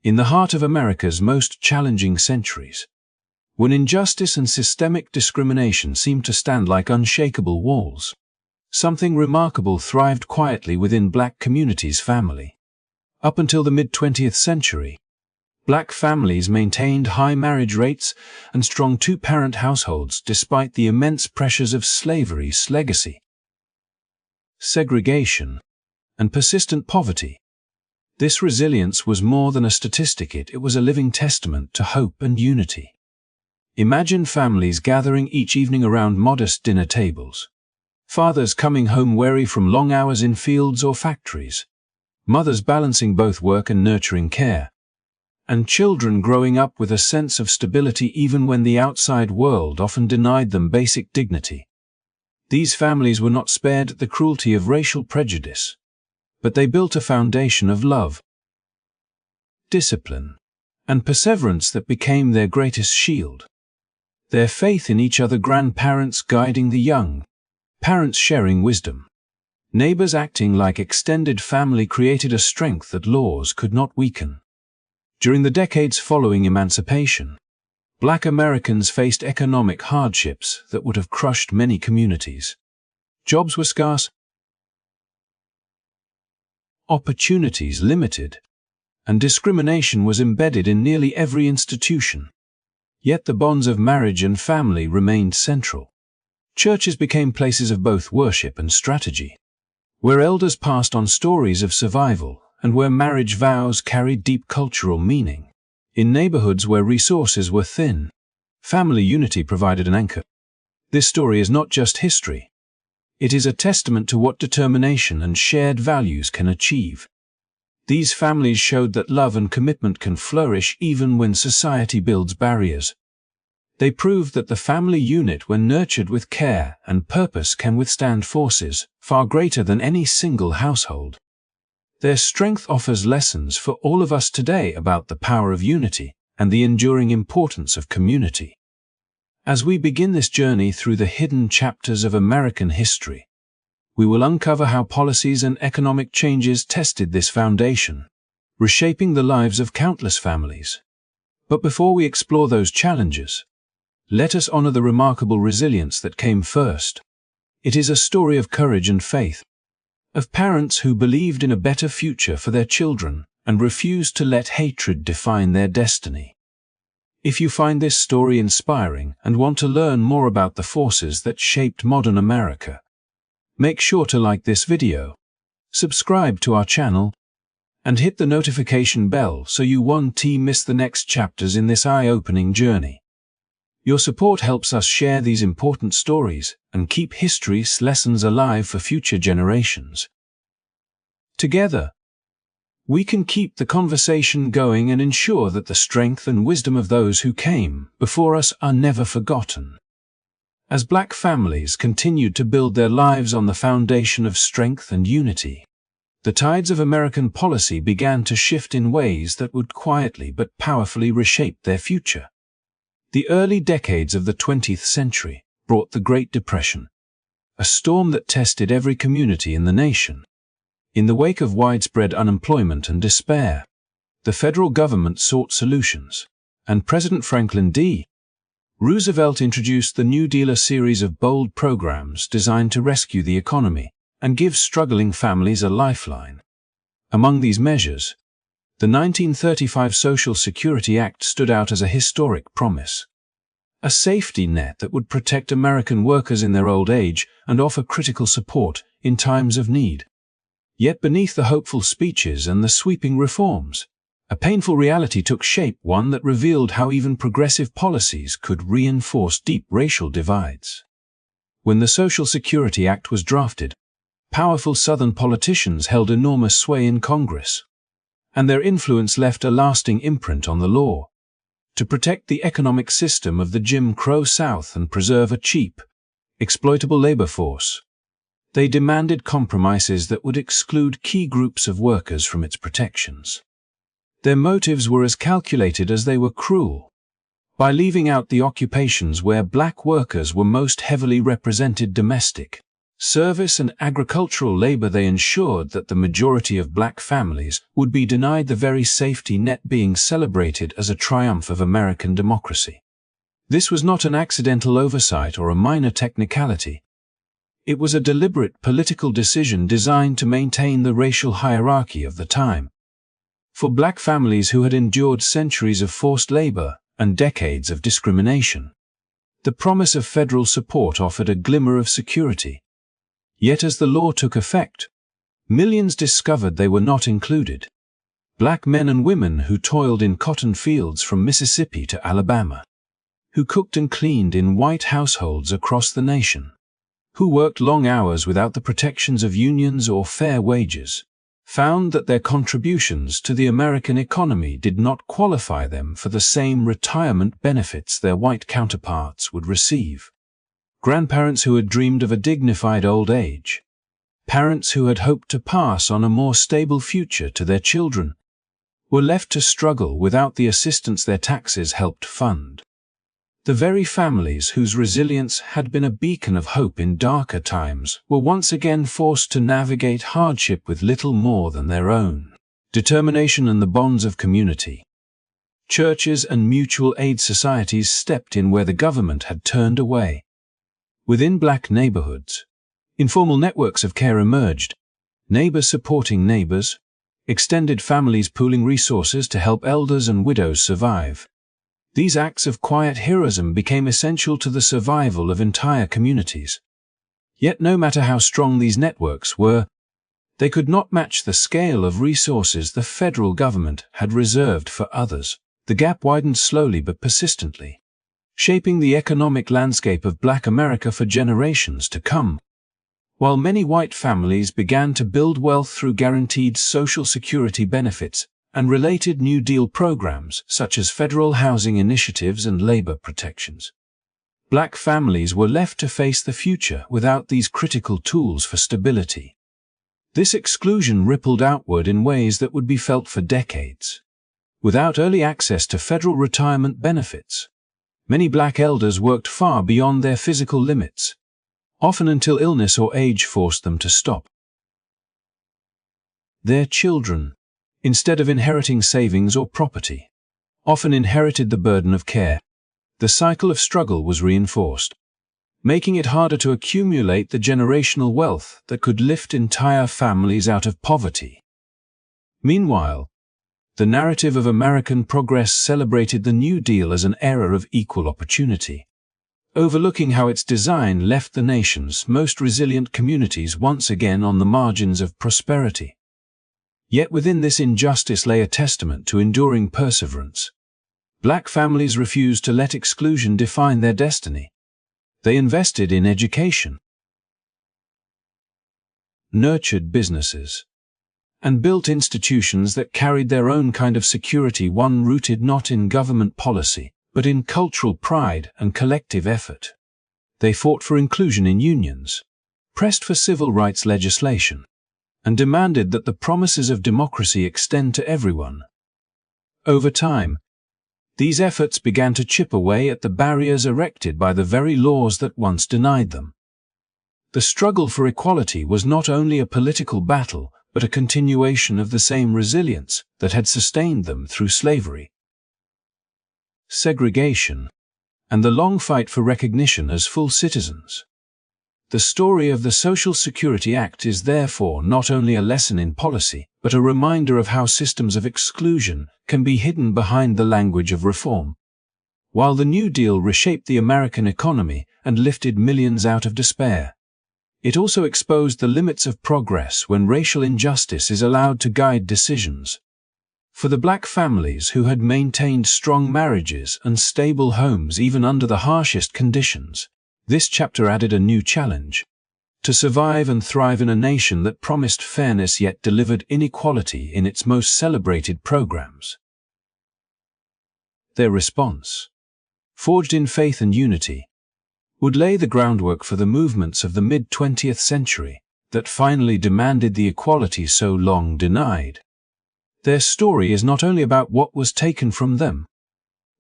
in the heart of America's most challenging centuries, when injustice and systemic discrimination seemed to stand like unshakable walls, something remarkable thrived quietly within Black communities' family. Up until the mid-20th century, Black families maintained high marriage rates and strong two-parent households despite the immense pressures of slavery's legacy, segregation, and persistent poverty. This resilience was more than a statistic, it was a living testament to hope and unity. Imagine families gathering each evening around modest dinner tables, fathers coming home weary from long hours in fields or factories, mothers balancing both work and nurturing care, and children growing up with a sense of stability even when the outside world often denied them basic dignity. These families were not spared the cruelty of racial prejudice, but they built a foundation of love, discipline, and perseverance that became their greatest shield. Their faith in each other, grandparents guiding the young, parents sharing wisdom, neighbors acting like extended family, created a strength that laws could not weaken. During the decades following emancipation, Black Americans faced economic hardships that would have crushed many communities. Jobs were scarce, opportunities limited, and discrimination was embedded in nearly every institution. Yet the bonds of marriage and family remained central. Churches became places of both worship and strategy, where elders passed on stories of survival and where marriage vows carried deep cultural meaning. In neighborhoods where resources were thin, family unity provided an anchor. This story is not just history. It is a testament to what determination and shared values can achieve. These families showed that love and commitment can flourish even when society builds barriers. They proved that the family unit, when nurtured with care and purpose, can withstand forces far greater than any single household. Their strength offers lessons for all of us today about the power of unity and the enduring importance of community. As we begin this journey through the hidden chapters of American history, we will uncover how policies and economic changes tested this foundation, reshaping the lives of countless families. But before we explore those challenges, let us honor the remarkable resilience that came first. It is a story of courage and faith, of parents who believed in a better future for their children and refused to let hatred define their destiny. If you find this story inspiring and want to learn more about the forces that shaped modern America, make sure to like this video, subscribe to our channel, and hit the notification bell so you won't miss the next chapters in this eye-opening journey. Your support helps us share these important stories and keep history's lessons alive for future generations. Together, we can keep the conversation going and ensure that the strength and wisdom of those who came before us are never forgotten. As Black families continued to build their lives on the foundation of strength and unity, the tides of American policy began to shift in ways that would quietly but powerfully reshape their future. The early decades of the 20th century brought the Great Depression, a storm that tested every community in the nation. In the wake of widespread unemployment and despair, the federal government sought solutions, and President Franklin D. Roosevelt introduced the New Deal, a series of bold programs designed to rescue the economy and give struggling families a lifeline. Among these measures, the 1935 Social Security Act stood out as a historic promise, a safety net that would protect American workers in their old age and offer critical support in times of need. Yet beneath the hopeful speeches and the sweeping reforms, a painful reality took shape, one that revealed how even progressive policies could reinforce deep racial divides. When the Social Security Act was drafted, powerful Southern politicians held enormous sway in Congress, and their influence left a lasting imprint on the law. To protect the economic system of the Jim Crow South and preserve a cheap, exploitable labor force, they demanded compromises that would exclude key groups of workers from its protections. Their motives were as calculated as they were cruel. By leaving out the occupations where Black workers were most heavily represented, domestic, service and agricultural labor. They ensured that the majority of black families would be denied the very safety net being celebrated as a triumph of American democracy. This was not an accidental oversight or a minor technicality. It was a deliberate political decision designed to maintain the racial hierarchy of the time. For black families who had endured centuries of forced labor and decades of discrimination, the promise of federal support offered a glimmer of security. Yet as the law took effect, millions discovered they were not included. Black men and women who toiled in cotton fields from Mississippi to Alabama, who cooked and cleaned in white households across the nation, who worked long hours without the protections of unions or fair wages, found that their contributions to the American economy did not qualify them for the same retirement benefits their white counterparts would receive. Grandparents who had dreamed of a dignified old age, parents who had hoped to pass on a more stable future to their children, were left to struggle without the assistance their taxes helped fund. The very families whose resilience had been a beacon of hope in darker times were once again forced to navigate hardship with little more than their own determination and the bonds of community. Churches and mutual aid societies stepped in where the government had turned away. Within black neighborhoods, informal networks of care emerged, neighbors supporting neighbors, extended families pooling resources to help elders and widows survive. These acts of quiet heroism became essential to the survival of entire communities. Yet no matter how strong these networks were, they could not match the scale of resources the federal government had reserved for others. The gap widened slowly but persistently, shaping the economic landscape of black America for generations to come. While many white families began to build wealth through guaranteed Social Security benefits and related New Deal programs such as federal housing initiatives and labor protections, black families were left to face the future without these critical tools for stability. This exclusion rippled outward in ways that would be felt for decades. Without early access to federal retirement benefits, many black elders worked far beyond their physical limits, often until illness or age forced them to stop. Their children, instead of inheriting savings or property, often inherited the burden of care. The cycle of struggle was reinforced, making it harder to accumulate the generational wealth that could lift entire families out of poverty. Meanwhile, the narrative of American progress celebrated the New Deal as an era of equal opportunity, overlooking how its design left the nation's most resilient communities once again on the margins of prosperity. Yet within this injustice lay a testament to enduring perseverance. Black families refused to let exclusion define their destiny. They invested in education, nurtured businesses, and built institutions that carried their own kind of security, one rooted not in government policy, but in cultural pride and collective effort. They fought for inclusion in unions, pressed for civil rights legislation, and demanded that the promises of democracy extend to everyone. Over time, these efforts began to chip away at the barriers erected by the very laws that once denied them. The struggle for equality was not only a political battle, but a continuation of the same resilience that had sustained them through slavery, segregation, and the long fight for recognition as full citizens. The story of the Social Security Act is therefore not only a lesson in policy, but a reminder of how systems of exclusion can be hidden behind the language of reform. While the New Deal reshaped the American economy and lifted millions out of despair, it also exposed the limits of progress when racial injustice is allowed to guide decisions. For the black families who had maintained strong marriages and stable homes even under the harshest conditions, this chapter added a new challenge: to survive and thrive in a nation that promised fairness yet delivered inequality in its most celebrated programs. Their response, forged in faith and unity, would lay the groundwork for the movements of the mid-20th century that finally demanded the equality so long denied. Their story is not only about what was taken from them,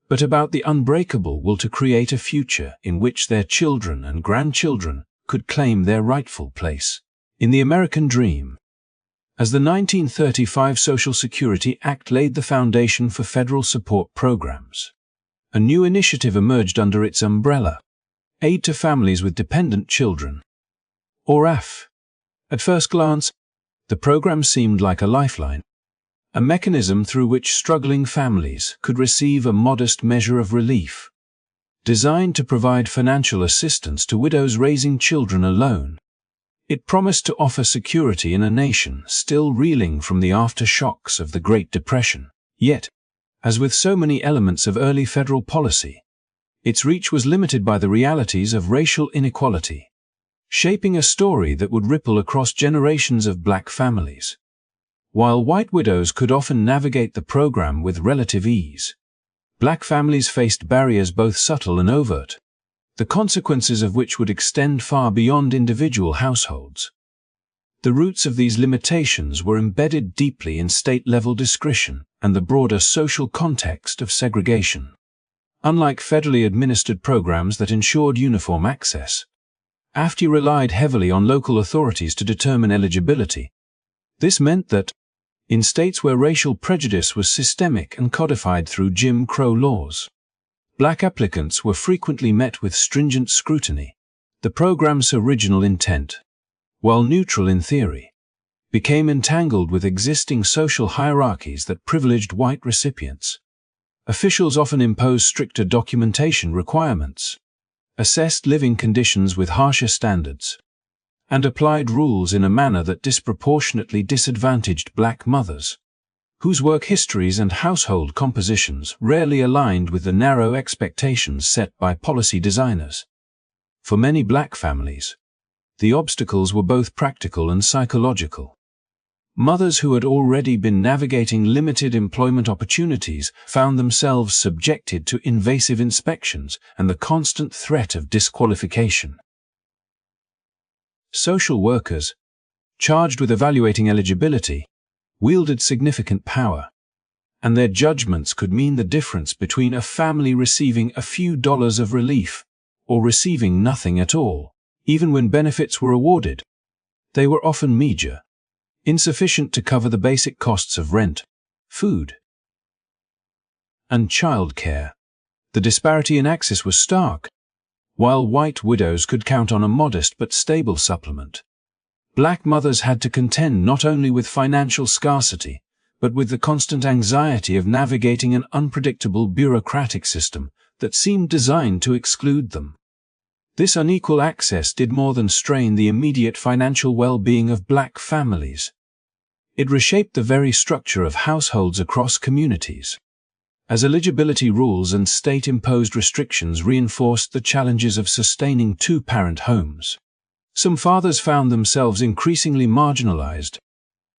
but about the unbreakable will to create a future in which their children and grandchildren could claim their rightful place in the American dream. As the 1935 Social Security Act laid the foundation for federal support programs, a new initiative emerged under its umbrella: Aid to Families with Dependent Children, or AF. At first glance, the program seemed like a lifeline, a mechanism through which struggling families could receive a modest measure of relief. Designed to provide financial assistance to widows raising children alone, it promised to offer security in a nation still reeling from the aftershocks of the Great Depression. Yet, as with so many elements of early federal policy, its reach was limited by the realities of racial inequality, shaping a story that would ripple across generations of black families. While white widows could often navigate the program with relative ease, black families faced barriers both subtle and overt, the consequences of which would extend far beyond individual households. The roots of these limitations were embedded deeply in state-level discretion and the broader social context of segregation. Unlike federally administered programs that ensured uniform access, AFTI relied heavily on local authorities to determine eligibility. This meant that, in states where racial prejudice was systemic and codified through Jim Crow laws, black applicants were frequently met with stringent scrutiny. The program's original intent, while neutral in theory, became entangled with existing social hierarchies that privileged white recipients. Officials often imposed stricter documentation requirements, assessed living conditions with harsher standards, and applied rules in a manner that disproportionately disadvantaged black mothers, whose work histories and household compositions rarely aligned with the narrow expectations set by policy designers. For many black families, the obstacles were both practical and psychological. Mothers who had already been navigating limited employment opportunities found themselves subjected to invasive inspections and the constant threat of disqualification. Social workers, charged with evaluating eligibility, wielded significant power, and their judgments could mean the difference between a family receiving a few dollars of relief or receiving nothing at all. Even when benefits were awarded, they were often meager, insufficient to cover the basic costs of rent, food, and childcare. The disparity in access was stark. While white widows could count on a modest but stable supplement, black mothers had to contend not only with financial scarcity, but with the constant anxiety of navigating an unpredictable bureaucratic system that seemed designed to exclude them. This unequal access did more than strain the immediate financial well-being of black families. It reshaped the very structure of households across communities, as eligibility rules and state-imposed restrictions reinforced the challenges of sustaining two-parent homes. Some fathers found themselves increasingly marginalized.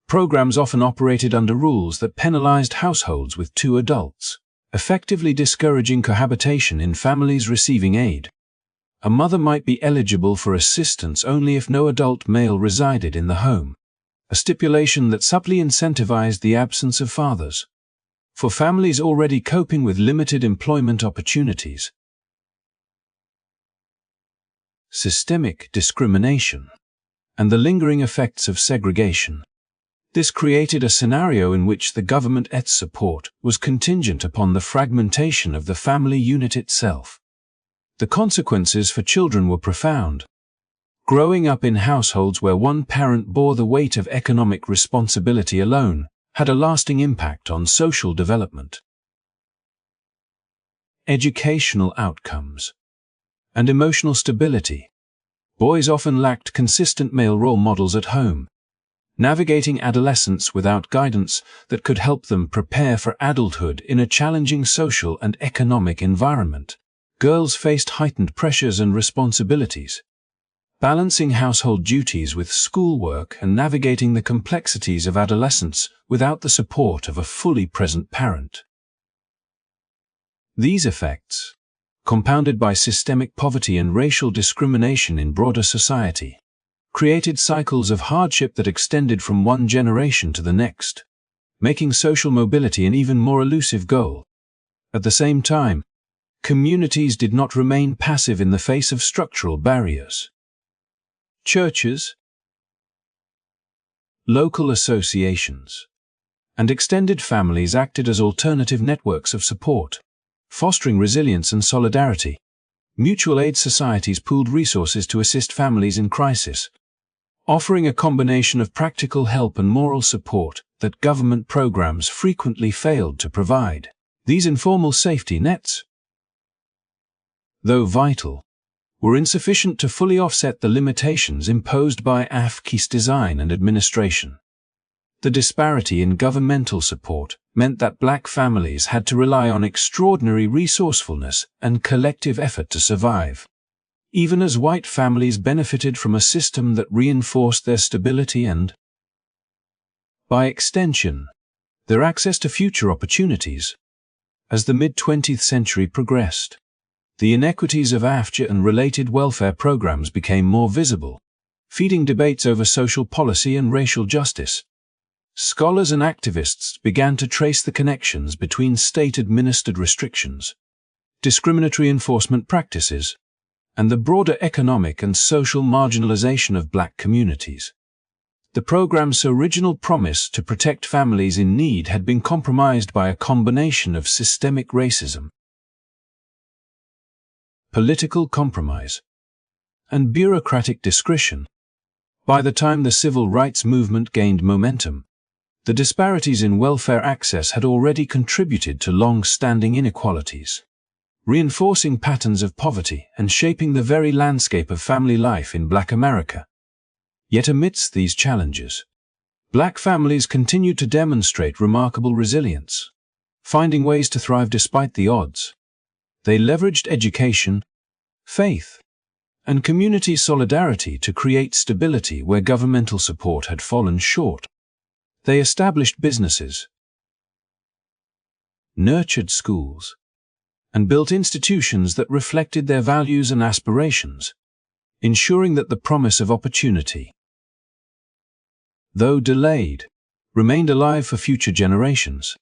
Programs often operated under rules that penalized households with two adults, effectively discouraging cohabitation in families receiving aid. A mother might be eligible for assistance only if no adult male resided in the home, a stipulation that subtly incentivized the absence of fathers. For families already coping with limited employment opportunities, systemic discrimination, and the lingering effects of segregation, this created a scenario in which the government's support was contingent upon the fragmentation of the family unit itself. The consequences for children were profound. Growing up in households where one parent bore the weight of economic responsibility alone had a lasting impact on social development, educational outcomes, and emotional stability. Boys often lacked consistent male role models at home, navigating adolescence without guidance that could help them prepare for adulthood in a challenging social and economic environment. Girls faced heightened pressures and responsibilities, balancing household duties with schoolwork and navigating the complexities of adolescence without the support of a fully present parent. These effects, compounded by systemic poverty and racial discrimination in broader society, created cycles of hardship that extended from one generation to the next, making social mobility an even more elusive goal. At the same time, communities did not remain passive in the face of structural barriers. Churches, local associations, and extended families acted as alternative networks of support, fostering resilience and solidarity. Mutual aid societies pooled resources to assist families in crisis, offering a combination of practical help and moral support that government programs frequently failed to provide. These informal safety nets, though vital, were insufficient to fully offset the limitations imposed by AFC's design and administration. The disparity in governmental support meant that black families had to rely on extraordinary resourcefulness and collective effort to survive, even as white families benefited from a system that reinforced their stability and, by extension, their access to future opportunities. As the mid-20th century progressed, the inequities of AFCA and related welfare programs became more visible, feeding debates over social policy and racial justice. Scholars and activists began to trace the connections between state-administered restrictions, discriminatory enforcement practices, and the broader economic and social marginalization of black communities. The program's original promise to protect families in need had been compromised by a combination of systemic racism, political compromise, and bureaucratic discretion. By the time the civil rights movement gained momentum, the disparities in welfare access had already contributed to long-standing inequalities, reinforcing patterns of poverty and shaping the very landscape of family life in Black America. Yet amidst these challenges, black families continued to demonstrate remarkable resilience, finding ways to thrive despite the odds. They leveraged education, faith, and community solidarity to create stability where governmental support had fallen short. They established businesses, nurtured schools, and built institutions that reflected their values and aspirations, ensuring that the promise of opportunity, though delayed, remained alive for future generations.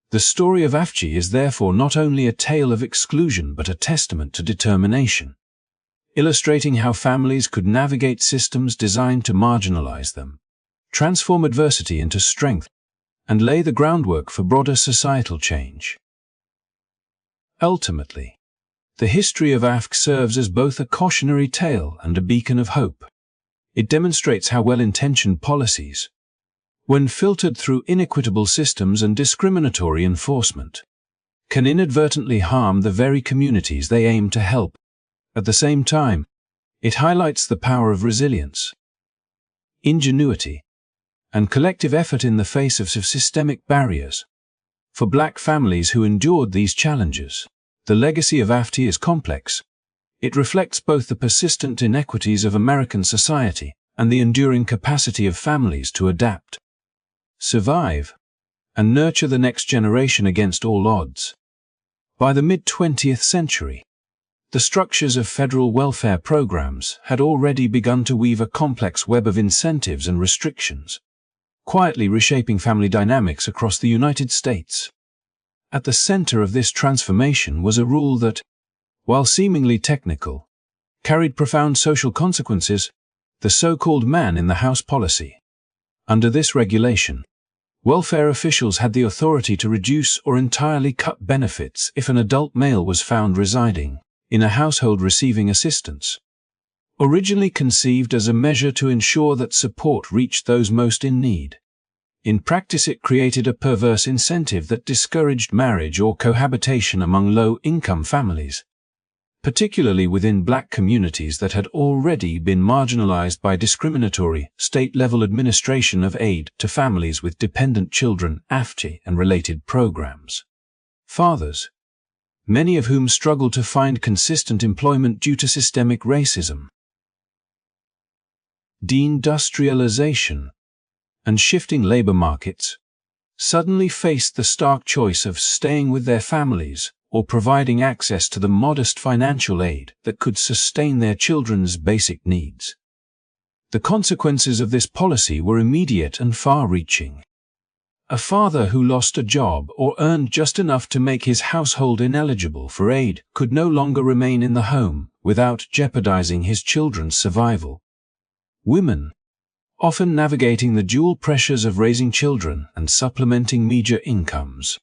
The story of AFCA is therefore not only a tale of exclusion but a testament to determination, illustrating how families could navigate systems designed to marginalize them, transform adversity into strength, and lay the groundwork for broader societal change. Ultimately, the history of AFCA serves as both a cautionary tale and a beacon of hope. It demonstrates how well-intentioned policies, when filtered through inequitable systems and discriminatory enforcement, can inadvertently harm the very communities they aim to help. At the same time, it highlights the power of resilience, ingenuity, and collective effort in the face of systemic barriers. For black families who endured these challenges, the legacy of AFCA is complex. It reflects both the persistent inequities of American society and the enduring capacity of families to adapt, survive, and nurture the next generation against all odds. By the mid-20th century, the structures of federal welfare programs had already begun to weave a complex web of incentives and restrictions, quietly reshaping family dynamics across the United States. At the center of this transformation was a rule that, while seemingly technical, carried profound social consequences: the so-called man-in-the-house policy. Under this regulation, welfare officials had the authority to reduce or entirely cut benefits if an adult male was found residing in a household receiving assistance. Originally conceived as a measure to ensure that support reached those most in need, in practice it created a perverse incentive that discouraged marriage or cohabitation among low-income families, particularly within black communities that had already been marginalized by discriminatory, state-level administration of aid to families with dependent children, AFCA, and related programs. Fathers, many of whom struggled to find consistent employment due to systemic racism, deindustrialization, and shifting labor markets, suddenly faced the stark choice of staying with their families or providing access to the modest financial aid that could sustain their children's basic needs. The consequences of this policy were immediate and far-reaching. A father who lost a job or earned just enough to make his household ineligible for aid could no longer remain in the home without jeopardizing his children's survival. Women, often navigating the dual pressures of raising children and supplementing meager incomes,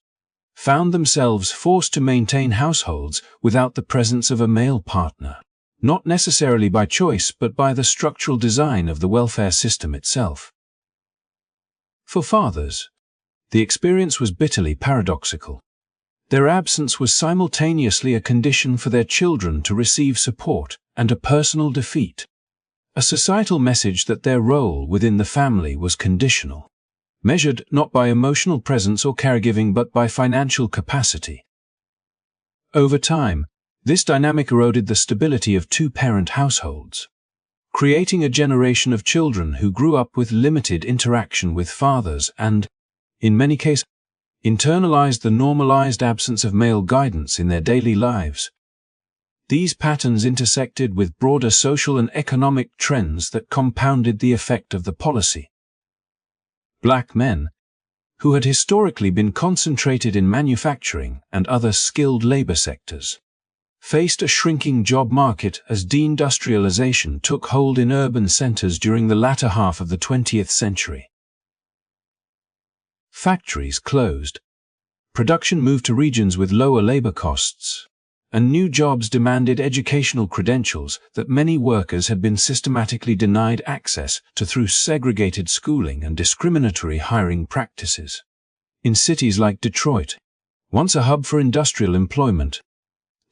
found themselves forced to maintain households without the presence of a male partner, not necessarily by choice but by the structural design of the welfare system itself. For fathers, the experience was bitterly paradoxical. Their absence was simultaneously a condition for their children to receive support and a personal defeat, a societal message that their role within the family was conditional, measured not by emotional presence or caregiving but by financial capacity. Over time, this dynamic eroded the stability of two-parent households, creating a generation of children who grew up with limited interaction with fathers and, in many cases, internalized the normalized absence of male guidance in their daily lives. These patterns intersected with broader social and economic trends that compounded the effect of the policy. Black men, who had historically been concentrated in manufacturing and other skilled labor sectors, faced a shrinking job market as deindustrialization took hold in urban centers during the latter half of the 20th century. Factories closed, production moved to regions with lower labor costs, and new jobs demanded educational credentials that many workers had been systematically denied access to through segregated schooling and discriminatory hiring practices. In cities like Detroit, once a hub for industrial employment,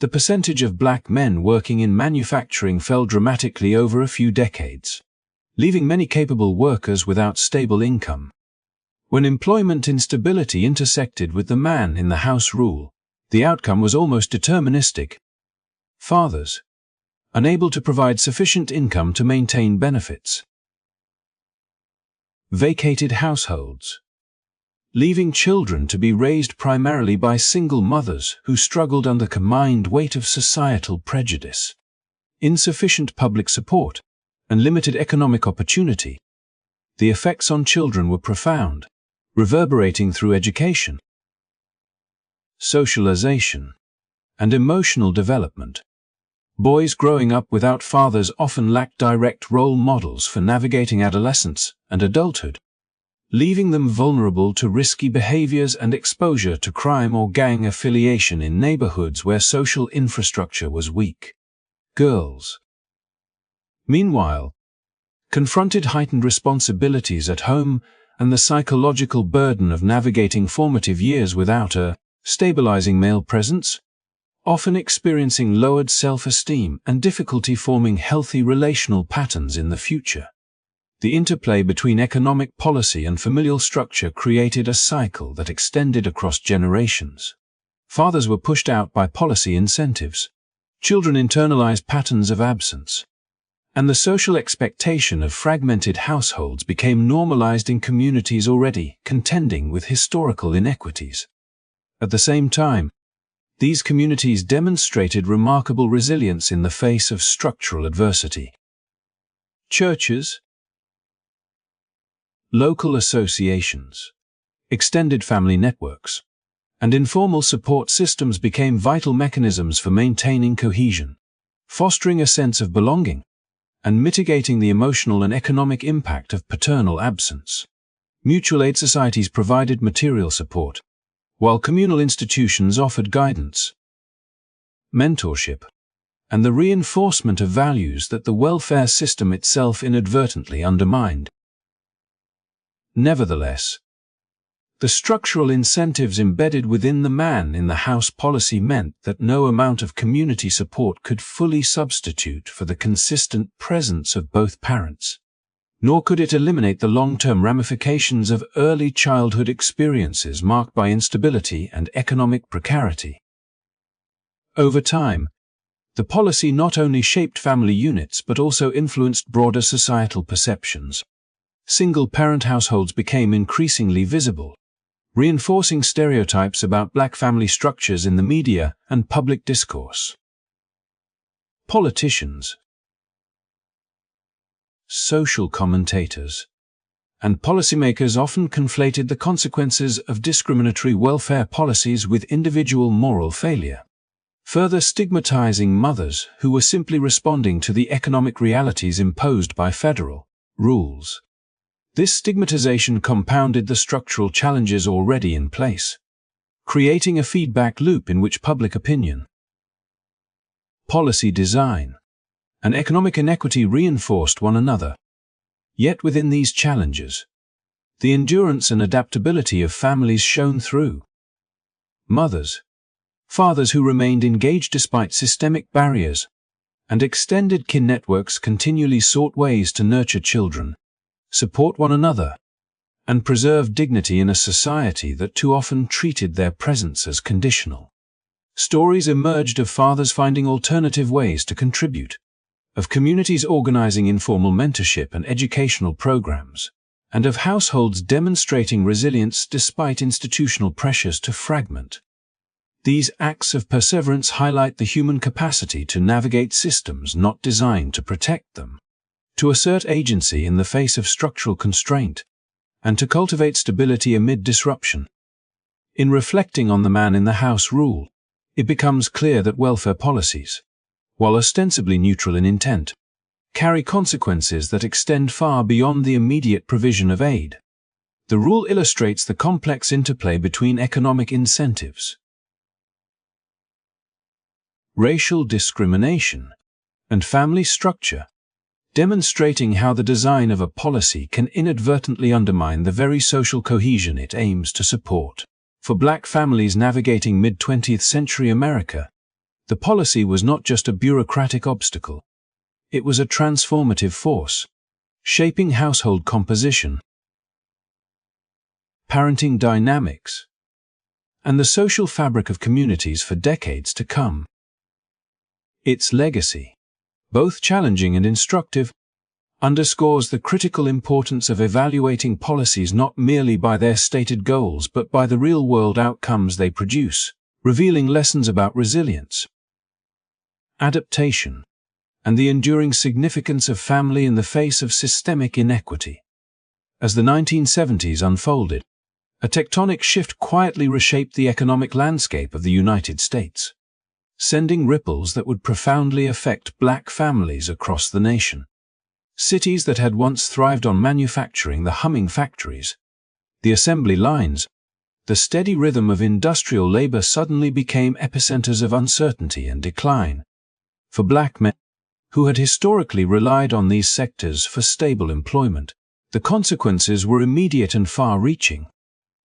the percentage of black men working in manufacturing fell dramatically over a few decades, leaving many capable workers without stable income. When employment instability intersected with the man in the house rule, the outcome was almost deterministic. Fathers, unable to provide sufficient income to maintain benefits, vacated households, leaving children to be raised primarily by single mothers who struggled under the combined weight of societal prejudice, insufficient public support, and limited economic opportunity. The effects on children were profound, reverberating through education, socialization, and emotional development. Boys growing up without fathers often lack direct role models for navigating adolescence and adulthood, leaving them vulnerable to risky behaviors and exposure to crime or gang affiliation in neighborhoods where social infrastructure was weak. Girls, meanwhile, confronted heightened responsibilities at home and the psychological burden of navigating formative years without a stabilizing male presence, often experiencing lowered self-esteem and difficulty forming healthy relational patterns in the future. The interplay between economic policy and familial structure created a cycle that extended across generations. Fathers were pushed out by policy incentives, children internalized patterns of absence, and the social expectation of fragmented households became normalized in communities already contending with historical inequities. At the same time, these communities demonstrated remarkable resilience in the face of structural adversity. Churches, local associations, extended family networks, and informal support systems became vital mechanisms for maintaining cohesion, fostering a sense of belonging, and mitigating the emotional and economic impact of paternal absence. Mutual aid societies provided material support, while communal institutions offered guidance, mentorship, and the reinforcement of values that the welfare system itself inadvertently undermined. Nevertheless, the structural incentives embedded within the man in the house policy meant that no amount of community support could fully substitute for the consistent presence of both parents, nor could it eliminate the long-term ramifications of early childhood experiences marked by instability and economic precarity. Over time, the policy not only shaped family units but also influenced broader societal perceptions. Single-parent households became increasingly visible, reinforcing stereotypes about black family structures in the media and public discourse. Politicians, social commentators, and policymakers often conflated the consequences of discriminatory welfare policies with individual moral failure, further stigmatizing mothers who were simply responding to the economic realities imposed by federal, rules. This stigmatization compounded the structural challenges already in place, creating a feedback loop in which public opinion, policy design, and economic inequity reinforced one another. Yet within these challenges, the endurance and adaptability of families shone through. Mothers, fathers who remained engaged despite systemic barriers, and extended kin networks continually sought ways to nurture children, support one another, and preserve dignity in a society that too often treated their presence as conditional. Stories emerged of fathers finding alternative ways to contribute, of communities organizing informal mentorship and educational programs, and of households demonstrating resilience despite institutional pressures to fragment. These acts of perseverance highlight the human capacity to navigate systems not designed to protect them, to assert agency in the face of structural constraint, and to cultivate stability amid disruption. In reflecting on the man in the house rule, it becomes clear that welfare policies, while ostensibly neutral in intent, carry consequences that extend far beyond the immediate provision of aid. The rule illustrates the complex interplay between economic incentives, racial discrimination, and family structure, demonstrating how the design of a policy can inadvertently undermine the very social cohesion it aims to support. For Black families navigating mid-20th century America, the policy was not just a bureaucratic obstacle. It was a transformative force, shaping household composition, parenting dynamics, and the social fabric of communities for decades to come. Its legacy, both challenging and instructive, underscores the critical importance of evaluating policies not merely by their stated goals but by the real-world outcomes they produce, revealing lessons about resilience, adaptation, and the enduring significance of family in the face of systemic inequity. As the 1970s unfolded, a tectonic shift quietly reshaped the economic landscape of the United States, sending ripples that would profoundly affect Black families across the nation. Cities that had once thrived on manufacturing, the humming factories, the assembly lines, the steady rhythm of industrial labor suddenly became epicenters of uncertainty and decline. For Black men, who had historically relied on these sectors for stable employment, the consequences were immediate and far-reaching.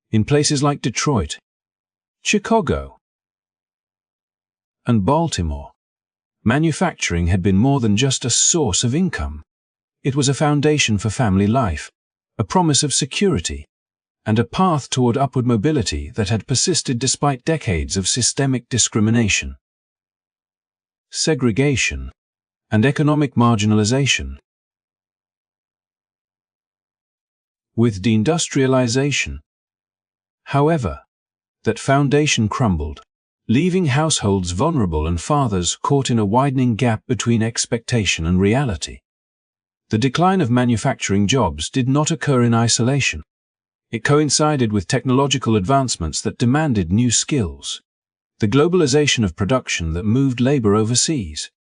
In places like Detroit, Chicago, and Baltimore, manufacturing had been more than just a source of income. It was a foundation for family life, a promise of security, and a path toward upward mobility that had persisted despite decades of systemic discrimination, segregation, and economic marginalization. With deindustrialization, however, that foundation crumbled, leaving households vulnerable and fathers caught in a widening gap between expectation and reality. The decline of manufacturing jobs did not occur in isolation. It coincided with technological advancements that demanded new skills, the globalization of production that moved labor overseas,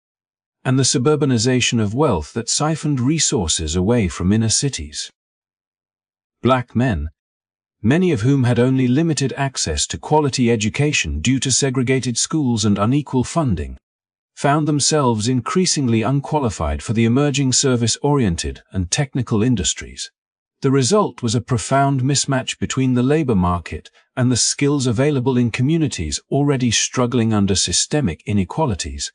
and the suburbanization of wealth that siphoned resources away from inner cities. Black men, many of whom had only limited access to quality education due to segregated schools and unequal funding, found themselves increasingly unqualified for the emerging service-oriented and technical industries. The result was a profound mismatch between the labor market and the skills available in communities already struggling under systemic inequalities.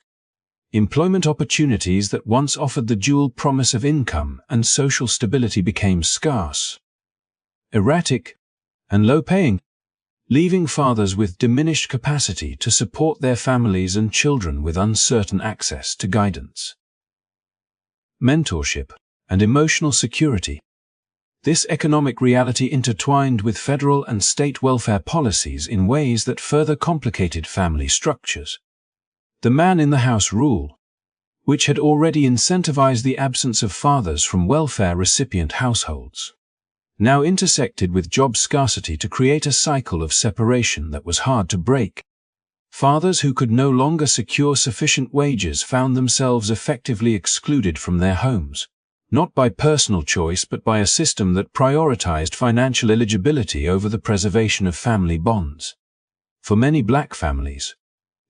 Employment opportunities that once offered the dual promise of income and social stability became scarce, erratic, and low-paying, leaving fathers with diminished capacity to support their families and children with uncertain access to guidance, mentorship, and emotional security. This economic reality intertwined with federal and state welfare policies in ways that further complicated family structures. The man-in-the-house rule, which had already incentivized the absence of fathers from welfare recipient households, now intersected with job scarcity to create a cycle of separation that was hard to break. Fathers who could no longer secure sufficient wages found themselves effectively excluded from their homes, not by personal choice but by a system that prioritized financial eligibility over the preservation of family bonds. For many black families,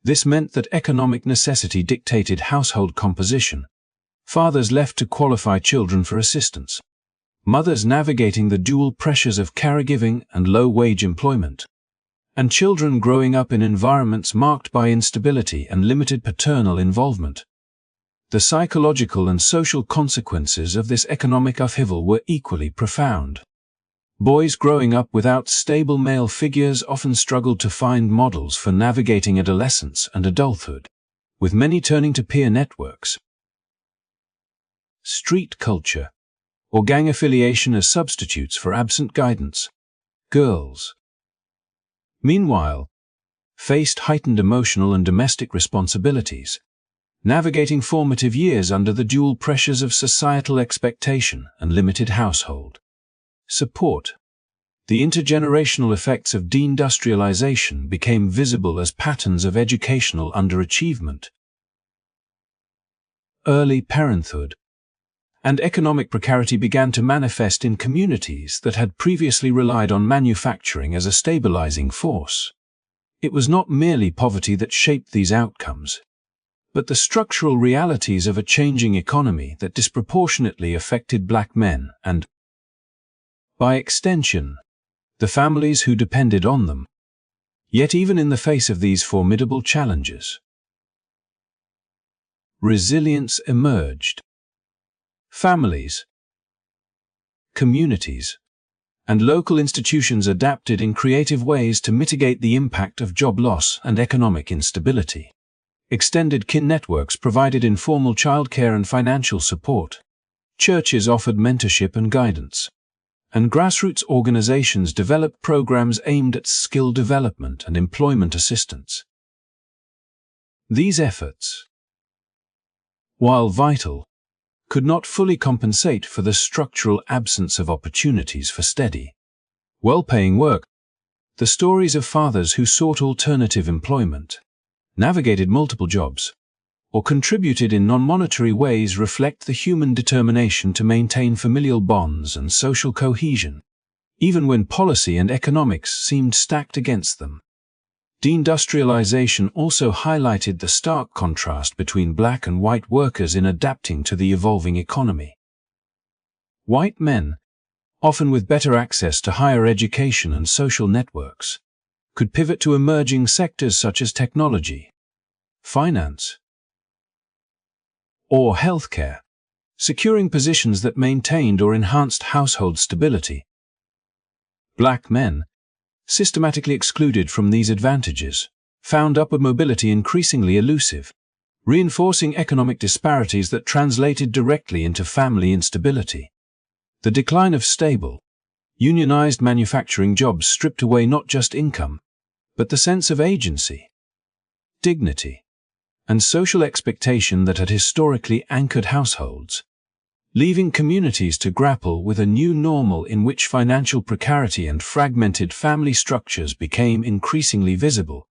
this meant that economic necessity dictated household composition. Fathers left to qualify children for assistance, mothers navigating the dual pressures of caregiving and low-wage employment, and children growing up in environments marked by instability and limited paternal involvement. The psychological and social consequences of this economic upheaval were equally profound. Boys growing up without stable male figures often struggled to find models for navigating adolescence and adulthood, with many turning to peer networks, street culture, or gang affiliation as substitutes for absent guidance. Girls, meanwhile, faced heightened emotional and domestic responsibilities, navigating formative years under the dual pressures of societal expectation and limited household support. The intergenerational effects of deindustrialization became visible as patterns of educational underachievement, early parenthood, and economic precarity began to manifest in communities that had previously relied on manufacturing as a stabilizing force. It was not merely poverty that shaped these outcomes, but the structural realities of a changing economy that disproportionately affected black men and, by extension, the families who depended on them. Yet even in the face of these formidable challenges, resilience emerged. Families, communities, and local institutions adapted in creative ways to mitigate the impact of job loss and economic instability. Extended kin networks provided informal childcare and financial support. Churches offered mentorship and guidance, and grassroots organizations developed programs aimed at skill development and employment assistance. These efforts, while vital, could not fully compensate for the structural absence of opportunities for steady, well-paying work. The stories of fathers who sought alternative employment, navigated multiple jobs, or contributed in non-monetary ways reflect the human determination to maintain familial bonds and social cohesion, even when policy and economics seemed stacked against them. Deindustrialization also highlighted the stark contrast between black and white workers in adapting to the evolving economy. White men, often with better access to higher education and social networks, could pivot to emerging sectors such as technology, finance, or healthcare, securing positions that maintained or enhanced household stability. Black men, systematically excluded from these advantages, found upward mobility increasingly elusive, reinforcing economic disparities that translated directly into family instability. The decline of stable, unionized manufacturing jobs stripped away not just income, but the sense of agency, dignity, and social expectation that had historically anchored households, leaving communities to grapple with a new normal in which financial precarity and fragmented family structures became increasingly visible.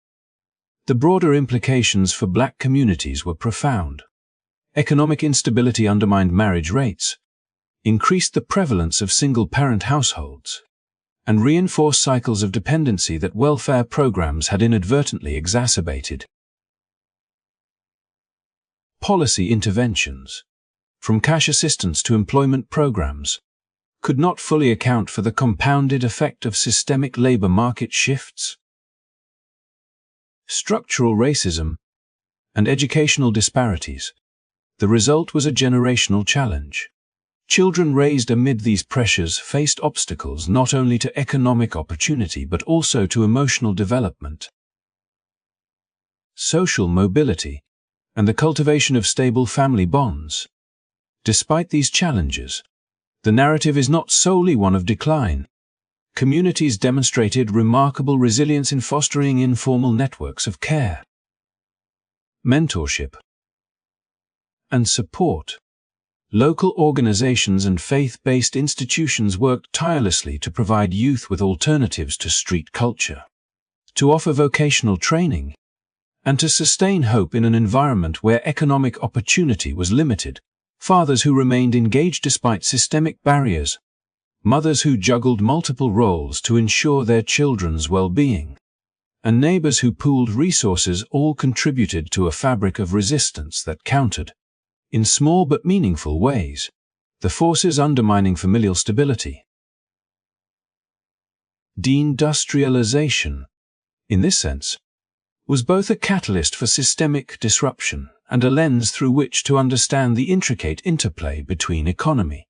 The broader implications for black communities were profound. Economic instability undermined marriage rates, increased the prevalence of single-parent households, and reinforced cycles of dependency that welfare programs had inadvertently exacerbated. Policy interventions, from cash assistance to employment programs, could not fully account for the compounded effect of systemic labor market shifts, structural racism, and educational disparities. The result was a generational challenge. Children raised amid these pressures faced obstacles not only to economic opportunity but also to emotional development, social mobility, and the cultivation of stable family bonds. Despite these challenges, the narrative is not solely one of decline. Communities demonstrated remarkable resilience in fostering informal networks of care, mentorship, and support. Local organizations and faith-based institutions worked tirelessly to provide youth with alternatives to street culture, to offer vocational training, and to sustain hope in an environment where economic opportunity was limited. fathers who remained engaged despite systemic barriers, mothers who juggled multiple roles to ensure their children's well-being, and neighbors who pooled resources all contributed to a fabric of resistance that countered, in small but meaningful ways, the forces undermining familial stability. Deindustrialization, in this sense, was both a catalyst for systemic disruption and a lens through which to understand the intricate interplay between economy,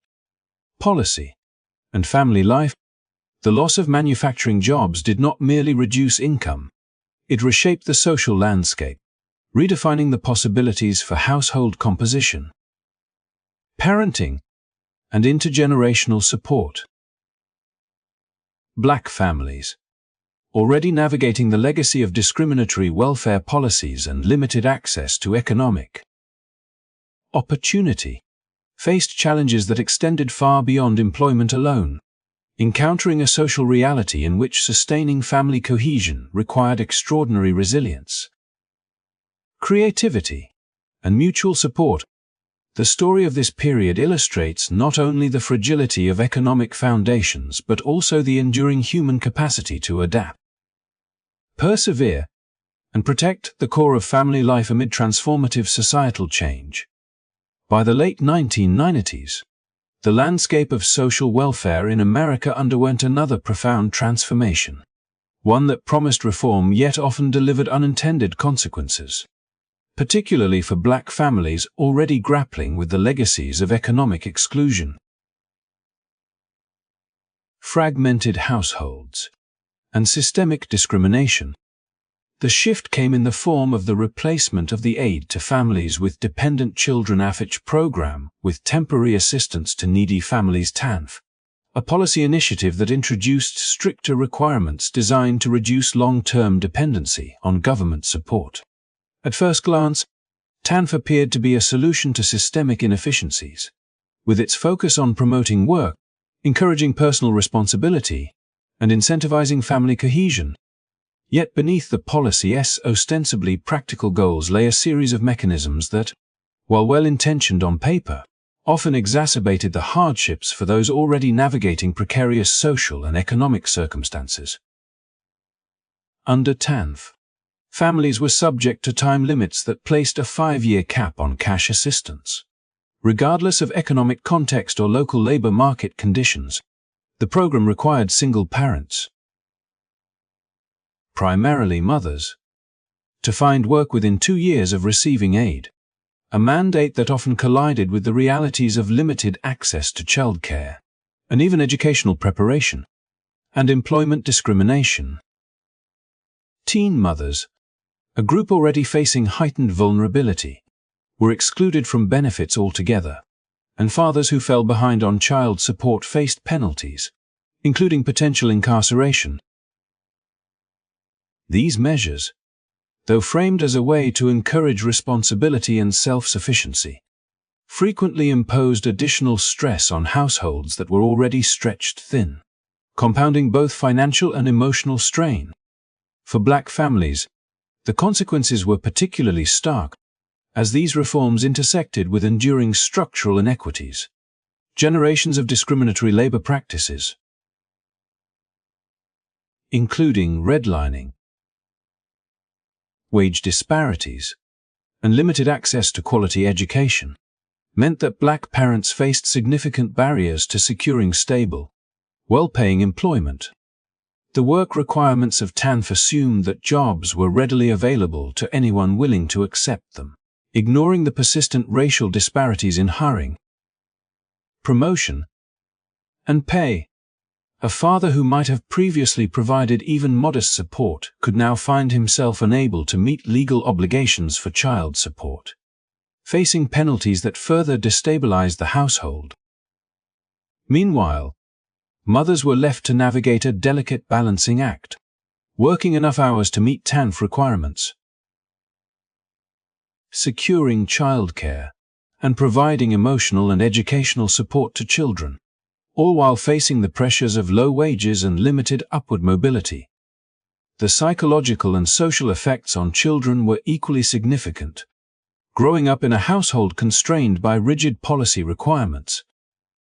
policy, and family life. The loss of manufacturing jobs did not merely reduce income, it reshaped the social landscape, redefining the possibilities for household composition, parenting, and intergenerational support. Black families, already navigating the legacy of discriminatory welfare policies and limited access to economic opportunity, faced challenges that extended far beyond employment alone, encountering a social reality in which sustaining family cohesion required extraordinary resilience, creativity, and mutual support. The story of this period illustrates not only the fragility of economic foundations but also the enduring human capacity to adapt, persevere, and protect the core of family life amid transformative societal change. By the late 1990s, the landscape of social welfare in America underwent another profound transformation, one that promised reform yet often delivered unintended consequences, particularly for Black families already grappling with the legacies of economic exclusion. Fragmented households and systemic discrimination. The shift came in the form of the replacement of the Aid to Families with Dependent Children (AFICH) program with Temporary Assistance to Needy Families (TANF), a policy initiative that introduced stricter requirements designed to reduce long-term dependency on government support. At first glance, TANF appeared to be a solution to systemic inefficiencies, with its focus on promoting work, encouraging personal responsibility, and incentivizing family cohesion. Yet beneath the policy's ostensibly practical goals lay a series of mechanisms that, while well-intentioned on paper, often exacerbated the hardships for those already navigating precarious social and economic circumstances. Under TANF, families were subject to time limits that placed a 5-year cap on cash assistance. Regardless of economic context or local labor market conditions, the program required single parents, primarily mothers, to find work within 2 years of receiving aid, a mandate that often collided with the realities of limited access to childcare, and even educational preparation, and employment discrimination. Teen mothers, a group already facing heightened vulnerability, were excluded from benefits altogether, and fathers who fell behind on child support faced penalties, including potential incarceration. These measures, though framed as a way to encourage responsibility and self-sufficiency, frequently imposed additional stress on households that were already stretched thin, compounding both financial and emotional strain. For Black families, the consequences were particularly stark, as these reforms intersected with enduring structural inequities, generations of discriminatory labor practices, including redlining, wage disparities, and limited access to quality education, meant that Black parents faced significant barriers to securing stable, well-paying employment. The work requirements of TANF assumed that jobs were readily available to anyone willing to accept them, ignoring the persistent racial disparities in hiring, promotion, and pay. A father who might have previously provided even modest support could now find himself unable to meet legal obligations for child support, facing penalties that further destabilized the household. Meanwhile, mothers were left to navigate a delicate balancing act, working enough hours to meet TANF requirements, securing childcare, and providing emotional and educational support to children, all while facing the pressures of low wages and limited upward mobility. The psychological and social effects on children were equally significant. Growing up in a household constrained by rigid policy requirements,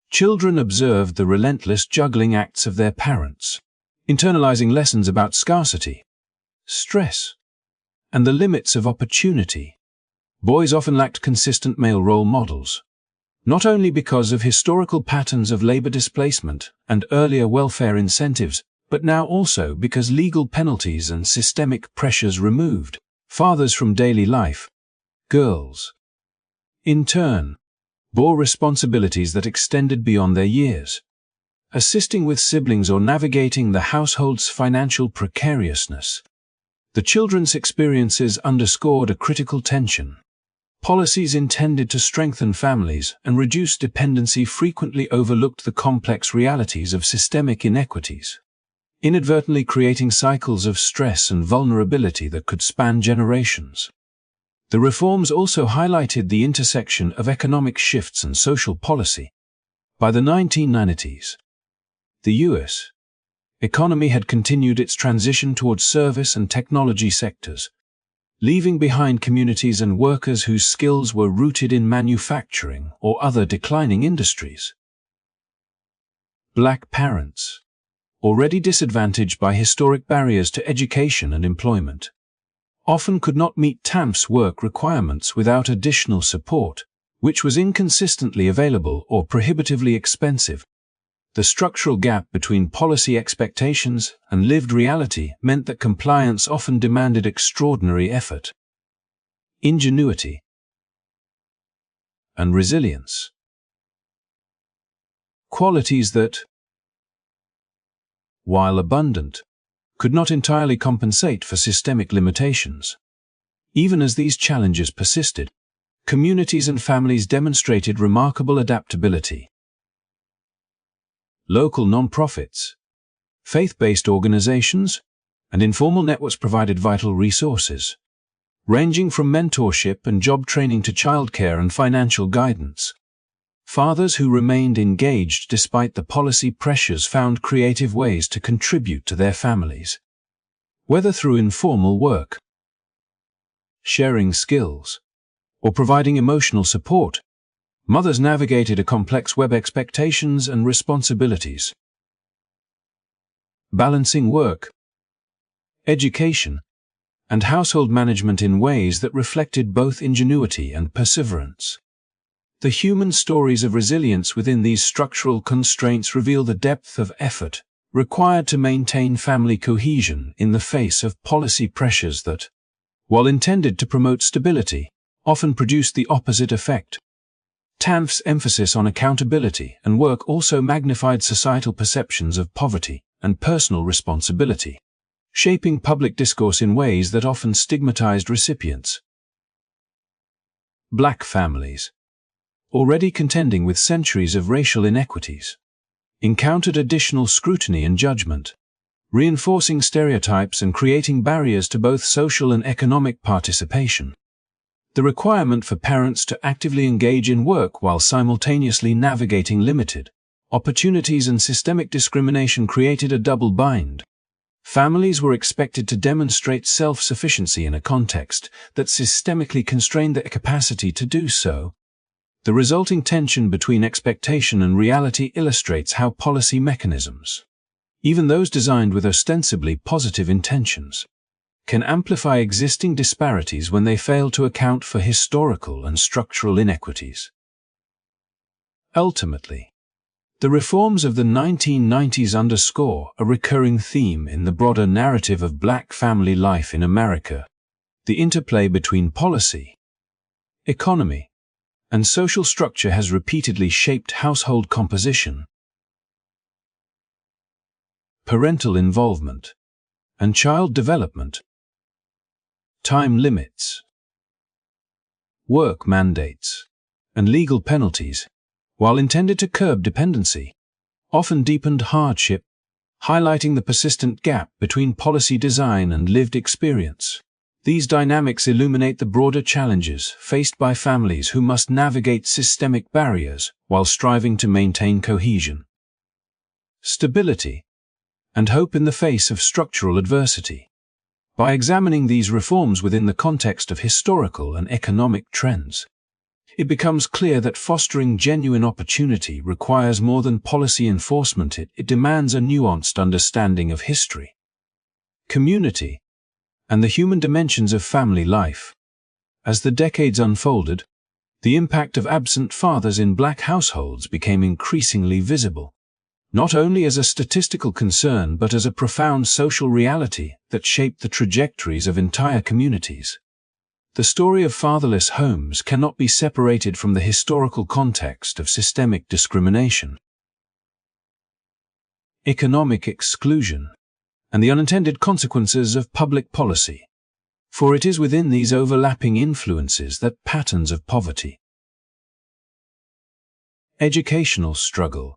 children observed the relentless juggling acts of their parents, internalizing lessons about scarcity, stress, and the limits of opportunity. Boys often lacked consistent male role models, not only because of historical patterns of labor displacement and earlier welfare incentives, but now also because legal penalties and systemic pressures removed fathers from daily life. Girls, in turn, bore responsibilities that extended beyond their years, assisting with siblings or navigating the household's financial precariousness. The children's experiences underscored a critical tension. Policies intended to strengthen families and reduce dependency frequently overlooked the complex realities of systemic inequities, inadvertently creating cycles of stress and vulnerability that could span generations. The reforms also highlighted the intersection of economic shifts and social policy. By the 1990s, the U.S. economy had continued its transition towards service and technology sectors, leaving behind communities and workers whose skills were rooted in manufacturing or other declining industries. Black parents, already disadvantaged by historic barriers to education and employment, often could not meet TANF's work requirements without additional support, which was inconsistently available or prohibitively expensive. The structural gap between policy expectations and lived reality meant that compliance often demanded extraordinary effort, ingenuity, and resilience. Qualities that, while abundant, could not entirely compensate for systemic limitations. Even as these challenges persisted, communities and families demonstrated remarkable adaptability. Local nonprofits, faith-based organizations, and informal networks provided vital resources, ranging from mentorship and job training to childcare and financial guidance. Fathers who remained engaged despite the policy pressures found creative ways to contribute to their families, whether through informal work, sharing skills, or providing emotional support. Mothers navigated a complex web of expectations and responsibilities, balancing work, education, and household management in ways that reflected both ingenuity and perseverance. The human stories of resilience within these structural constraints reveal the depth of effort required to maintain family cohesion in the face of policy pressures that, while intended to promote stability, often produced the opposite effect. TANF's emphasis on accountability and work also magnified societal perceptions of poverty and personal responsibility, shaping public discourse in ways that often stigmatized recipients. Black families, already contending with centuries of racial inequities, encountered additional scrutiny and judgment, reinforcing stereotypes and creating barriers to both social and economic participation. The requirement for parents to actively engage in work while simultaneously navigating limited opportunities and systemic discrimination created a double bind. Families were expected to demonstrate self-sufficiency in a context that systemically constrained their capacity to do so. The resulting tension between expectation and reality illustrates how policy mechanisms, even those designed with ostensibly positive intentions, can amplify existing disparities when they fail to account for historical and structural inequities. Ultimately, the reforms of the 1990s underscore a recurring theme in the broader narrative of Black family life in America: the interplay between policy, economy, and social structure has repeatedly shaped household composition, parental involvement, and child development. Time limits, work mandates, and legal penalties, while intended to curb dependency, often deepened hardship, highlighting the persistent gap between policy design and lived experience. These dynamics illuminate the broader challenges faced by families who must navigate systemic barriers while striving to maintain cohesion, stability, and hope in the face of structural adversity. By examining these reforms within the context of historical and economic trends, it becomes clear that fostering genuine opportunity requires more than policy enforcement. It demands a nuanced understanding of history, community, and the human dimensions of family life. As the decades unfolded, the impact of absent fathers in Black households became increasingly visible, not only as a statistical concern but as a profound social reality that shaped the trajectories of entire communities. The story of fatherless homes cannot be separated from the historical context of systemic discrimination, economic exclusion, and the unintended consequences of public policy. For it is within these overlapping influences that patterns of poverty, educational struggle,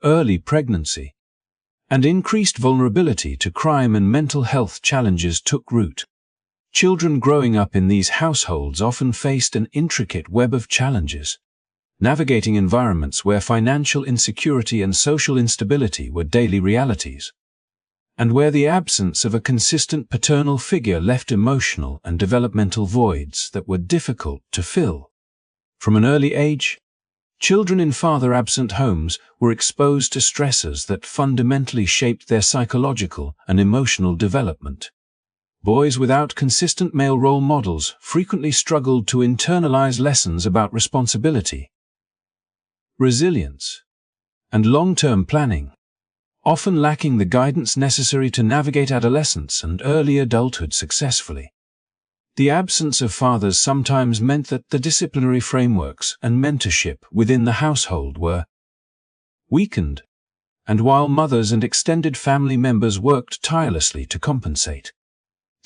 early pregnancy, and increased vulnerability to crime and mental health challenges took root. Children growing up in these households often faced an intricate web of challenges, navigating environments where financial insecurity and social instability were daily realities, and where the absence of a consistent paternal figure left emotional and developmental voids that were difficult to fill. From an early age, children in father-absent homes were exposed to stressors that fundamentally shaped their psychological and emotional development. Boys without consistent male role models frequently struggled to internalize lessons about responsibility, resilience, and long-term planning, often lacking the guidance necessary to navigate adolescence and early adulthood successfully. The absence of fathers sometimes meant that the disciplinary frameworks and mentorship within the household were weakened, and while mothers and extended family members worked tirelessly to compensate,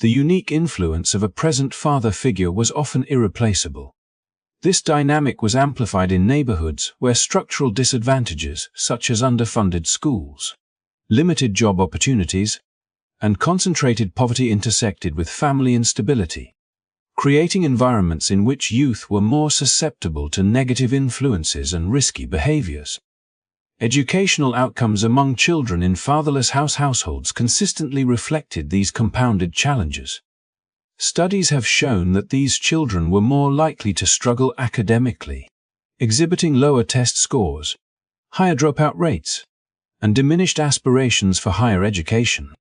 the unique influence of a present father figure was often irreplaceable. This dynamic was amplified in neighborhoods where structural disadvantages such as underfunded schools, limited job opportunities, and concentrated poverty intersected with family instability, creating environments in which youth were more susceptible to negative influences and risky behaviors. Educational outcomes among children in fatherless households consistently reflected these compounded challenges. Studies have shown that these children were more likely to struggle academically, exhibiting lower test scores, higher dropout rates, and diminished aspirations for higher education.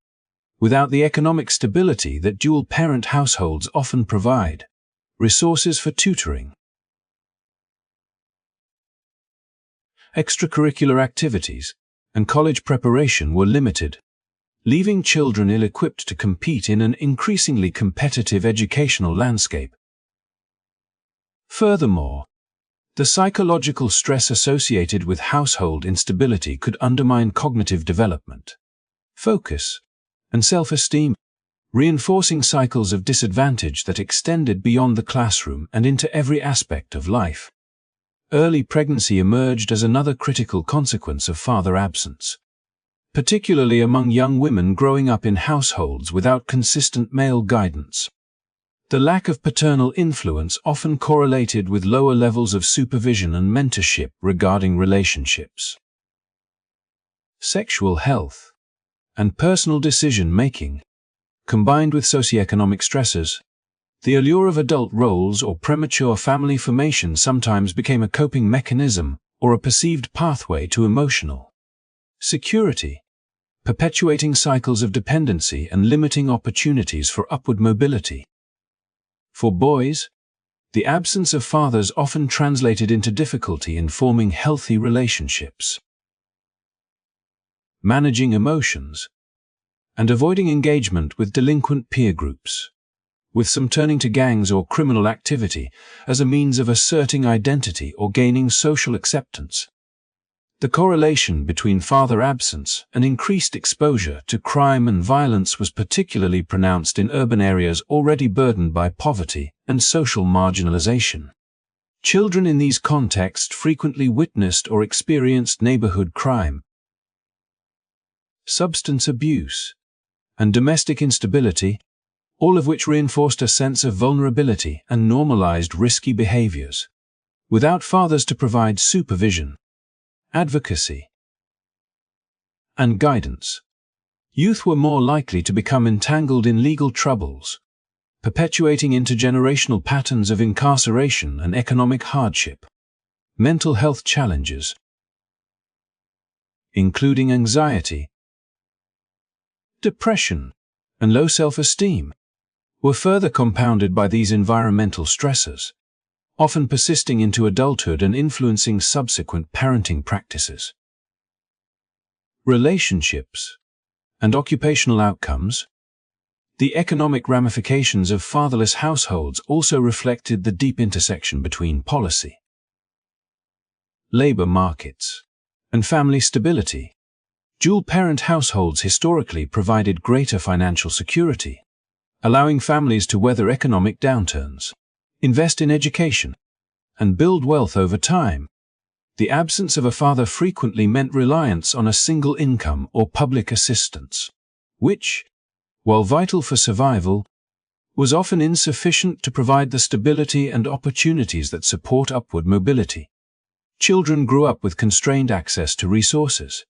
Without the economic stability that dual-parent households often provide, resources for tutoring, extracurricular activities, and college preparation were limited, leaving children ill-equipped to compete in an increasingly competitive educational landscape. Furthermore, the psychological stress associated with household instability could undermine cognitive development, focus, and self-esteem, reinforcing cycles of disadvantage that extended beyond the classroom and into every aspect of life. Early pregnancy emerged as another critical consequence of father absence, particularly among young women growing up in households without consistent male guidance. The lack of paternal influence often correlated with lower levels of supervision and mentorship regarding relationships, sexual health, and personal decision-making. Combined with socioeconomic stresses, the allure of adult roles or premature family formation sometimes became a coping mechanism or a perceived pathway to emotional security, perpetuating cycles of dependency and limiting opportunities for upward mobility. For boys, the absence of fathers often translated into difficulty in forming healthy relationships, managing emotions, and avoiding engagement with delinquent peer groups, with some turning to gangs or criminal activity as a means of asserting identity or gaining social acceptance. The correlation between father absence and increased exposure to crime and violence was particularly pronounced in urban areas already burdened by poverty and social marginalization. Children in these contexts frequently witnessed or experienced neighborhood crime, substance abuse, and domestic instability, all of which reinforced a sense of vulnerability and normalized risky behaviors. Without fathers to provide supervision, advocacy, and guidance, Youth were more likely to become entangled in legal troubles, perpetuating intergenerational patterns of incarceration and economic hardship. Mental health challenges, including anxiety, depression, and low self-esteem, were further compounded by these environmental stressors, often persisting into adulthood and influencing subsequent parenting practices. Relationships and occupational outcomes. The economic ramifications of fatherless households also reflected the deep intersection between policy, labor markets, and family stability. Dual-parent households historically provided greater financial security, allowing families to weather economic downturns, invest in education, and build wealth over time. The absence of a father frequently meant reliance on a single income or public assistance, which, while vital for survival, was often insufficient to provide the stability and opportunities that support upward mobility. Children grew up with constrained access to resources,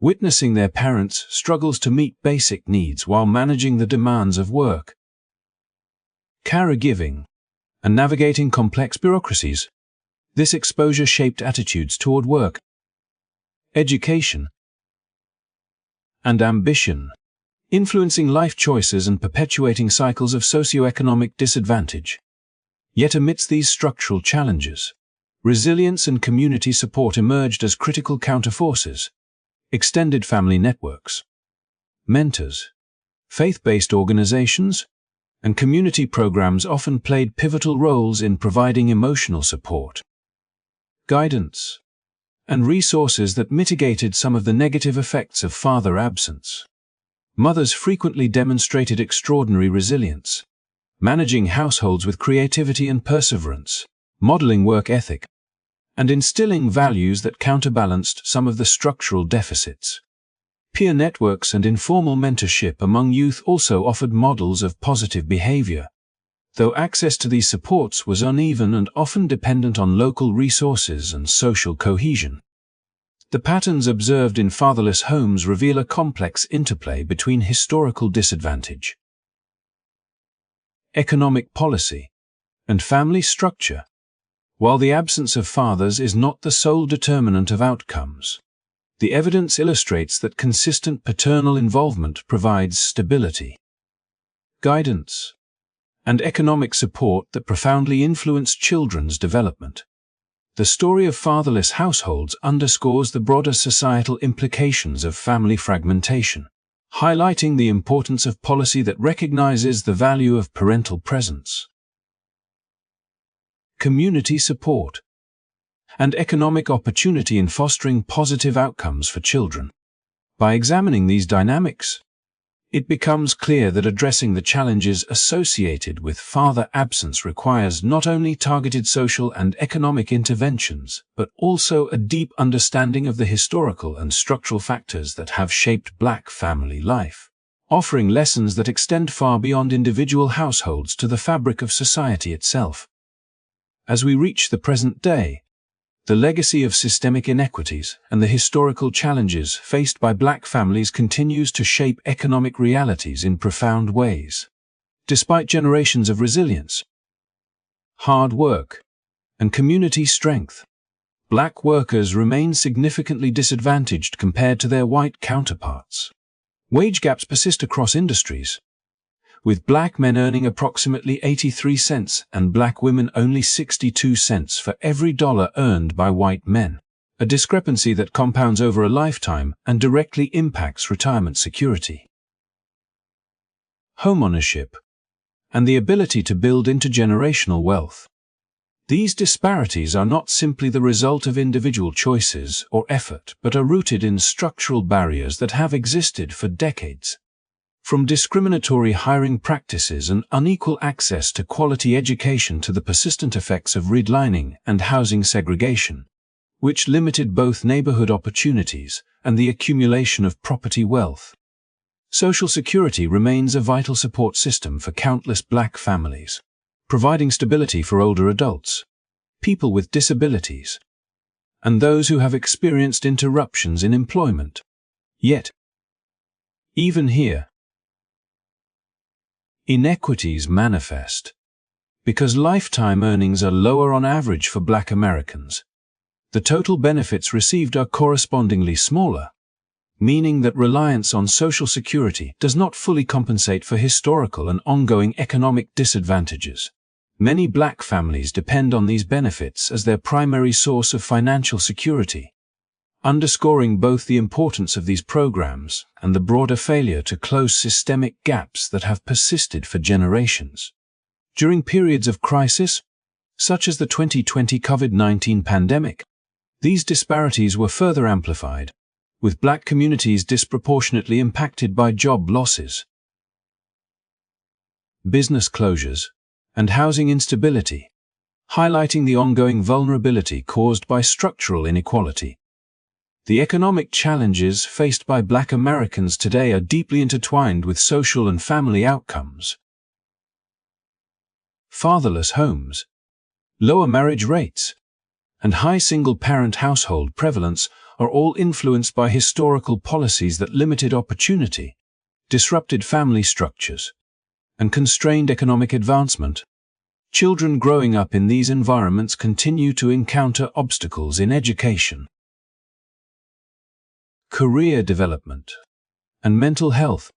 witnessing their parents' struggles to meet basic needs while managing the demands of work, caregiving, and navigating complex bureaucracies. This exposure shaped attitudes toward work, education, and ambition, influencing life choices and perpetuating cycles of socioeconomic disadvantage. Yet amidst these structural challenges, resilience and community support emerged as critical counterforces. Extended family networks, mentors, faith-based organizations, and community programs often played pivotal roles in providing emotional support, guidance, and resources that mitigated some of the negative effects of father absence. Mothers frequently demonstrated extraordinary resilience, managing households with creativity and perseverance, modeling work ethic, and instilling values that counterbalanced some of the structural deficits. Peer networks and informal mentorship among youth also offered models of positive behavior, though access to these supports was uneven and often dependent on local resources and social cohesion. The patterns observed in fatherless homes reveal a complex interplay between historical disadvantage, economic policy, and family structure. While the absence of fathers is not the sole determinant of outcomes, the evidence illustrates that consistent paternal involvement provides stability, guidance, and economic support that profoundly influence children's development. The story of fatherless households underscores the broader societal implications of family fragmentation, highlighting the importance of policy that recognizes the value of parental presence, community support, and economic opportunity in fostering positive outcomes for children. By examining these dynamics, it becomes clear that addressing the challenges associated with father absence requires not only targeted social and economic interventions, but also a deep understanding of the historical and structural factors that have shaped Black family life, offering lessons that extend far beyond individual households to the fabric of society itself. As we reach the present day, the legacy of systemic inequities and the historical challenges faced by Black families continues to shape economic realities in profound ways. Despite generations of resilience, hard work, and community strength, Black workers remain significantly disadvantaged compared to their white counterparts. Wage gaps persist across industries, with Black men earning approximately 83 cents and Black women only 62 cents for every dollar earned by white men, a discrepancy that compounds over a lifetime and directly impacts retirement security, homeownership, and the ability to build intergenerational wealth. These disparities are not simply the result of individual choices or effort, but are rooted in structural barriers that have existed for decades. From discriminatory hiring practices and unequal access to quality education to the persistent effects of redlining and housing segregation, which limited both neighborhood opportunities and the accumulation of property wealth. Social Security remains a vital support system for countless Black families, providing stability for older adults, people with disabilities, and those who have experienced interruptions in employment. Yet, Even here, inequities manifest. Because lifetime earnings are lower on average for Black Americans, the total benefits received are correspondingly smaller, meaning that reliance on Social Security does not fully compensate for historical and ongoing economic disadvantages. Many Black families depend on these benefits as their primary source of financial security, underscoring both the importance of these programs and the broader failure to close systemic gaps that have persisted for generations. During periods of crisis, such as the 2020 COVID-19 pandemic, these disparities were further amplified, with Black communities disproportionately impacted by job losses, business closures, and housing instability, highlighting the ongoing vulnerability caused by structural inequality. The economic challenges faced by Black Americans today are deeply intertwined with social and family outcomes. Fatherless homes, lower marriage rates, and high single-parent household prevalence are all influenced by historical policies that limited opportunity, disrupted family structures, and constrained economic advancement. Children growing up in these environments continue to encounter obstacles in education, career development, and mental health,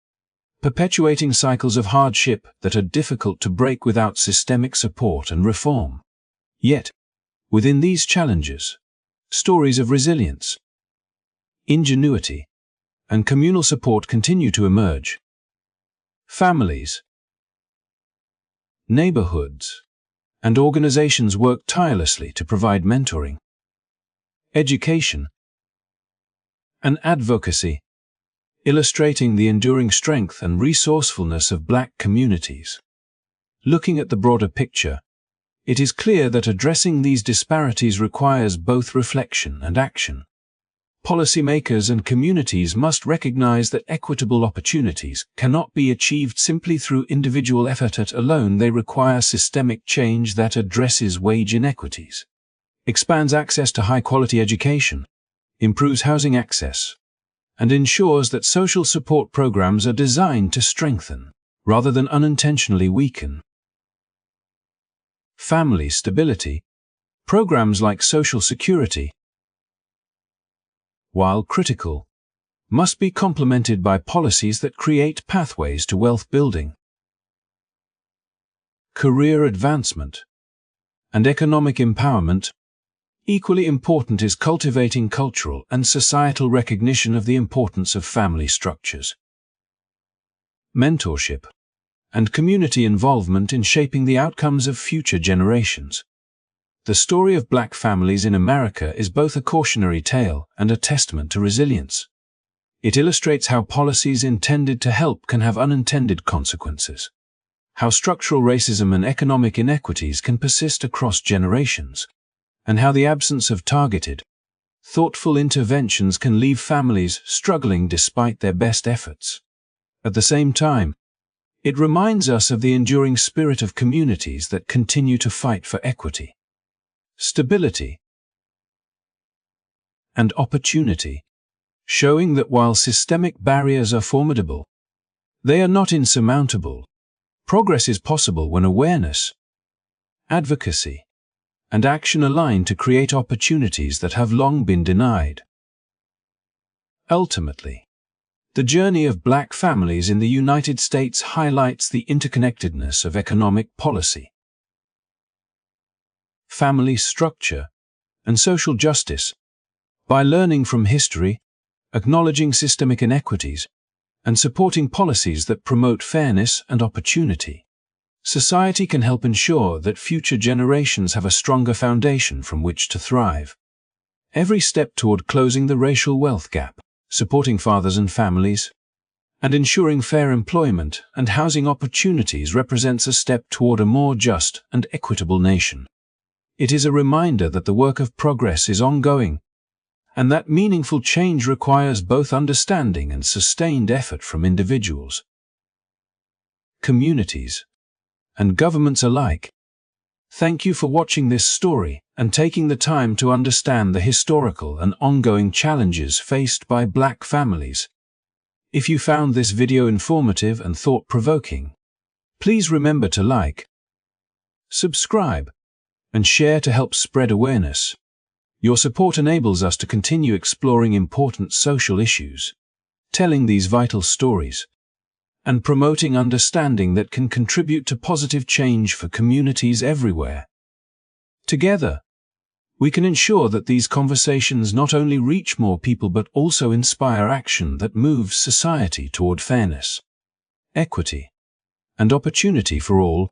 perpetuating cycles of hardship that are difficult to break without systemic support and reform. Yet, within these challenges, stories of resilience, ingenuity, and communal support continue to emerge. Families, neighborhoods, and organizations work tirelessly to provide mentoring, education, and advocacy, illustrating the enduring strength and resourcefulness of Black communities. Looking at the broader picture, it is clear that addressing these disparities requires both reflection and action. Policymakers and communities must recognize that equitable opportunities cannot be achieved simply through individual effort alone. They require systemic change that addresses wage inequities, expands access to high-quality education, improves housing access, and ensures that social support programs are designed to strengthen, rather than unintentionally weaken, family stability. Programs like Social Security, while critical, must be complemented by policies that create pathways to wealth building, career advancement, and economic empowerment. Equally important is cultivating cultural and societal recognition of the importance of family structures, mentorship, and community involvement in shaping the outcomes of future generations. The story of Black families in America is both a cautionary tale and a testament to resilience. It illustrates how policies intended to help can have unintended consequences, how structural racism and economic inequities can persist across generations, and how the absence of targeted, thoughtful interventions can leave families struggling despite their best efforts. At the same time, it reminds us of the enduring spirit of communities that continue to fight for equity, stability, and opportunity, showing that while systemic barriers are formidable, they are not insurmountable. Progress is possible when awareness, advocacy, and action align to create opportunities that have long been denied. Ultimately, the journey of Black families in the United States highlights the interconnectedness of economic policy, family structure, and social justice. By learning from history, acknowledging systemic inequities, and supporting policies that promote fairness and opportunity, society can help ensure that future generations have a stronger foundation from which to thrive. Every step toward closing the racial wealth gap, supporting fathers and families, and ensuring fair employment and housing opportunities represents a step toward a more just and equitable nation. It is a reminder that the work of progress is ongoing, and that meaningful change requires both understanding and sustained effort from individuals, communities, and governments alike. Thank you for watching this story and taking the time to understand the historical and ongoing challenges faced by Black families. If you found this video informative and thought-provoking, please remember to like, subscribe, and share to help spread awareness. Your support enables us to continue exploring important social issues, telling these vital stories, and promoting understanding that can contribute to positive change for communities everywhere. Together, we can ensure that these conversations not only reach more people but also inspire action that moves society toward fairness, equity, and opportunity for all.